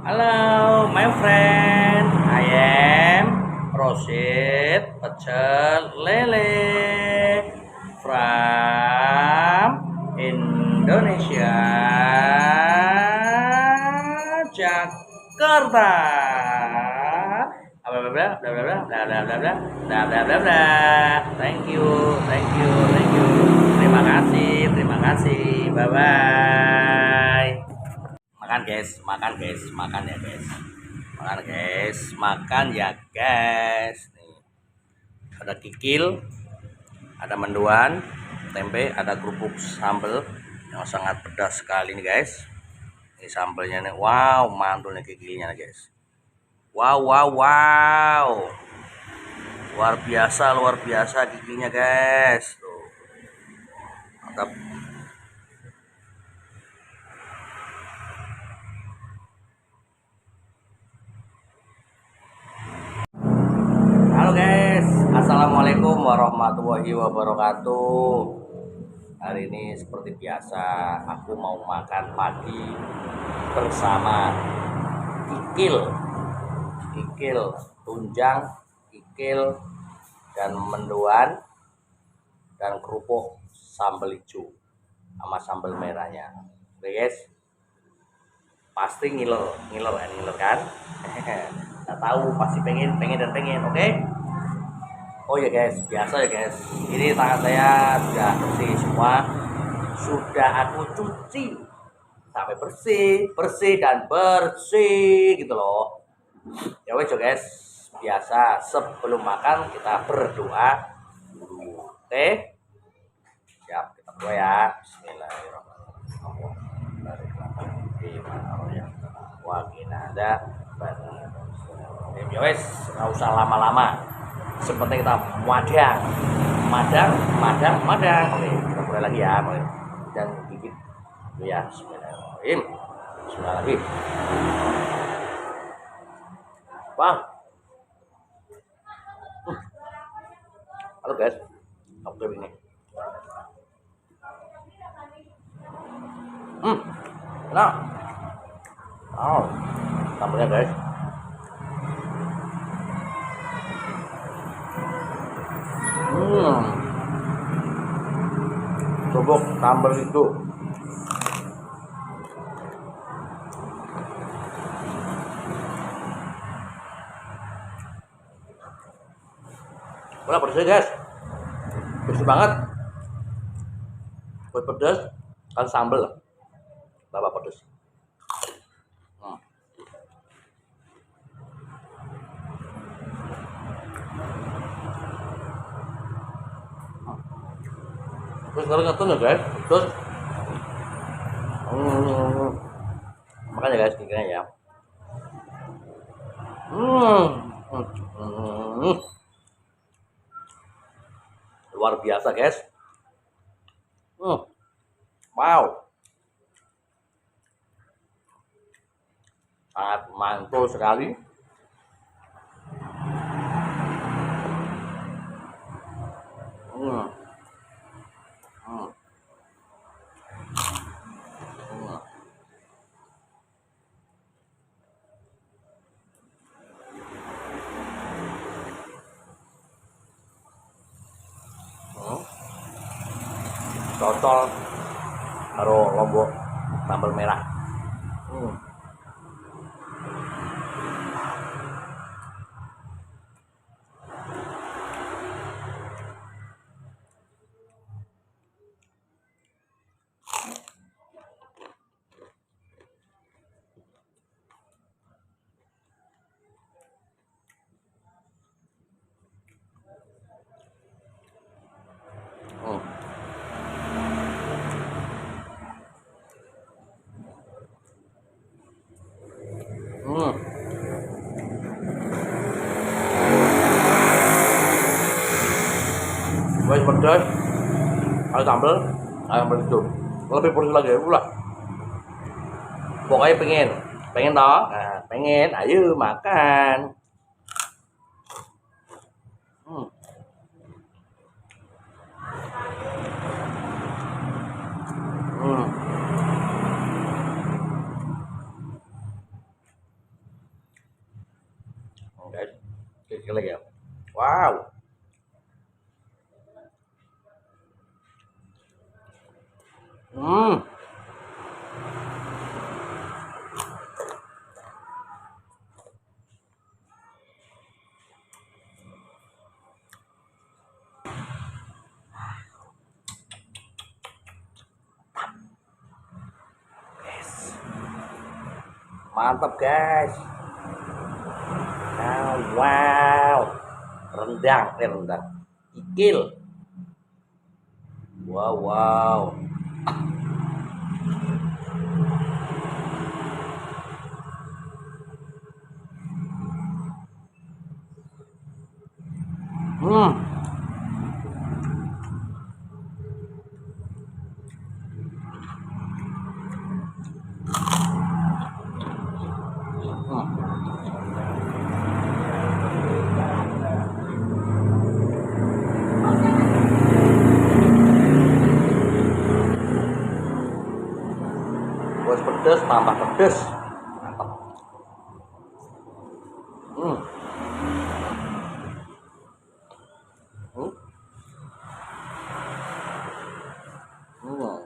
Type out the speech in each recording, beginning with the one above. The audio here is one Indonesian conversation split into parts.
Halo, my friend. I am Rosid Pecel Lele from Indonesia, Jakarta. Bla bla bla bla bla bla bla bla bla bla bla bla bla. Thank you, thank you, thank you. Terima kasih, terima kasih. Bye bye. Makan guys, makan guys, makan ya guys, makan guys, makan ya guys. Nih, ada kikil, ada mendoan, tempe, ada kerupuk sambal yang sangat pedas sekali nih guys. Ini sambelnya nih, wow, mantul nih kikilnya nih guys. Wow, wow, wow, luar biasa kikilnya guys. Tuh, mantap. Halo guys, assalamualaikum warahmatullahi wabarakatuh. Hari ini seperti biasa aku mau makan pagi bersama kikil, tunjang, kikil, dan mendoan, dan kerupuk sambal hijau sama sambal merahnya. Oke guys, pasti ngiler kan? Nggak tahu, pasti pengen dan pengen. Oke? Oh ya guys, biasa ya guys. Ini tangan saya sudah bersih semua, sudah aku cuci sampai bersih dan bersih gitu loh. Ya wes guys, biasa sebelum makan kita berdoa dulu. Oke? Siap, kita berdoa ya. Bismillahirrahmanirrahim. Wa ada. Ya wes, nggak usah lama-lama. Seperti kita madang. Oke, kita mulai lagi ya. Dan gigit ya. Bismillahirrahmanirrahim. Bismillahirrahmanirrahim. Bang. Halo guys. Oke ini. Nah. Oh, sambalnya guys. Cobok sambal itu. Wah, pedas guys. Pedas banget. Buat pedas kan sambal. Bapak pedas. Terus sekarang ngetun ya guys. Terus makanya guys kikirnya ya. Luar biasa guys. Wow, sangat mantul sekali. Cocol karo lombok sambal merah. Guys pedas, ada sambal, ayam itu lebih pedas lagi pula. Pokoknya pengen toh, nah, pengen, ayo makan. Kikil lagi ya. Wow. Hmm. Mantap guys. Wow, wow. Rendang. Kikil. Wow, wow. Hmm. Hmm. Bos pedes tambah pedes. Mantap. Hmm. Hmm. Hmm.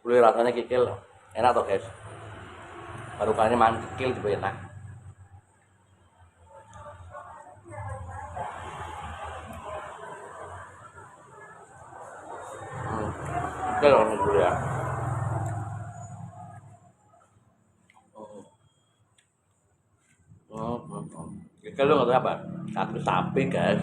Boleh rasanya kikil. Enak tuh guys. Baru kali ini makan kikil juga enak. Hmm. Kikil ini dulu ya. Hmm. Hmm. Kikil lu nggak tahu apa? Kaki sapi guys.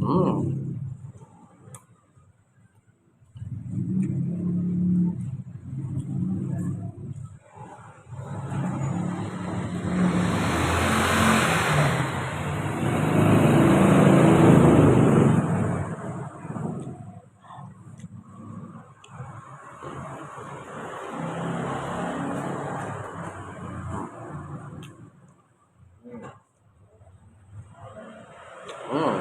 Hmm. Hmm.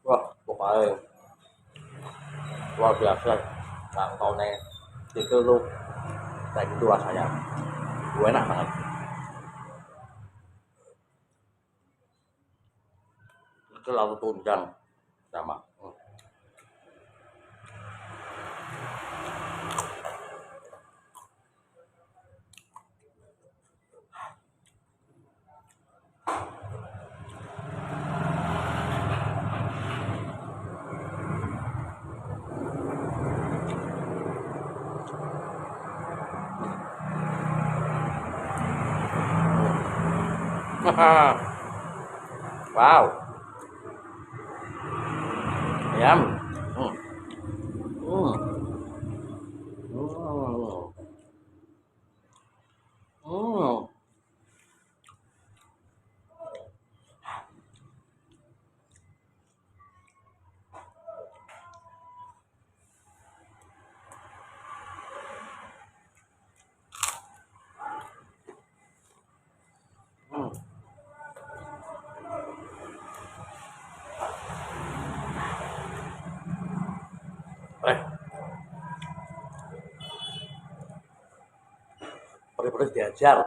Wah, pokoknya luar biasa. Nggak tahu nih. Kikil tuh kayak gitu rasanya. Gue enak banget. Kikil lalu tunjang sama. Wow. Yum. Hmm. Hmm. Hmm. Hmm. terus diajar.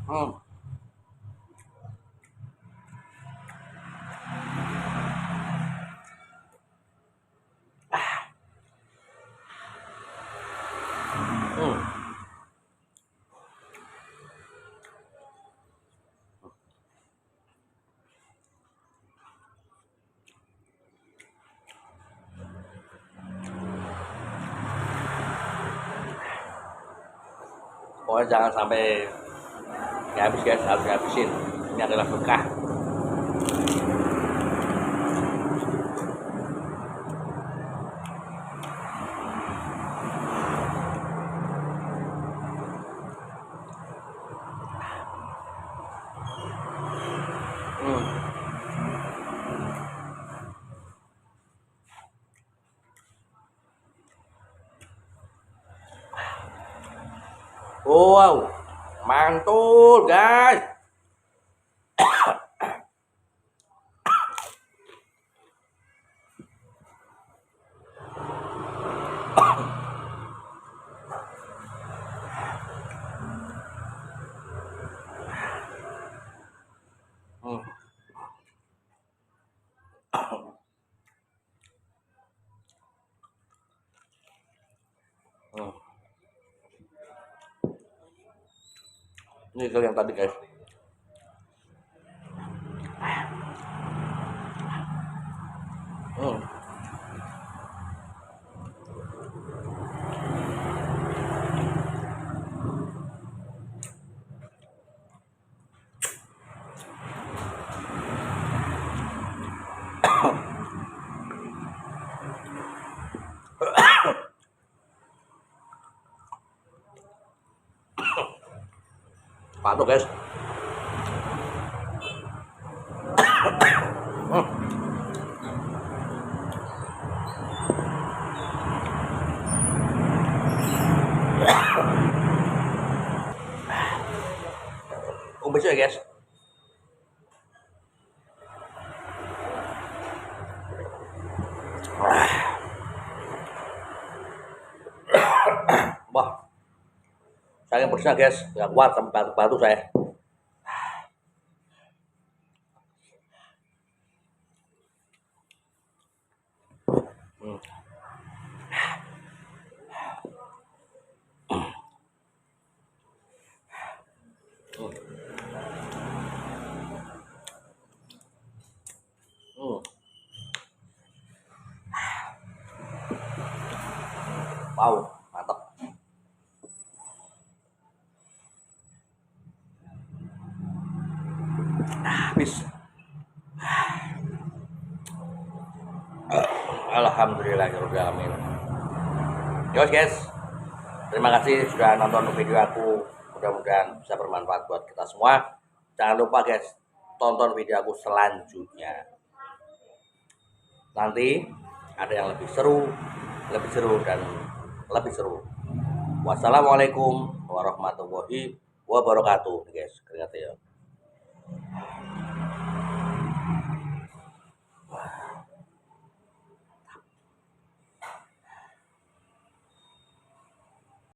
Hmm. Hmm. Pokoknya jangan sampai nggak habis guys, harus dihabisin. Ini adalah berkah. Wow, mantul guys. Hmm. Hmm. Ini kalau yang tadi guys. Hmm. Patuh guys. Hmm. Besok ya guys. Wah, saya pedasnya guys, nggak kuat sampai batuk-batuk saya. Hmm. Wow, mantap. Habis. Alhamdulillahirobbilalamin. Yos guys, terima kasih sudah nonton video aku. Mudah-mudahan bisa bermanfaat buat kita semua. Jangan lupa guys, tonton video aku selanjutnya. Nanti ada yang lebih seru dan lebih seru. Wassalamualaikum warahmatullahi wabarakatuh guys. Keringat ya.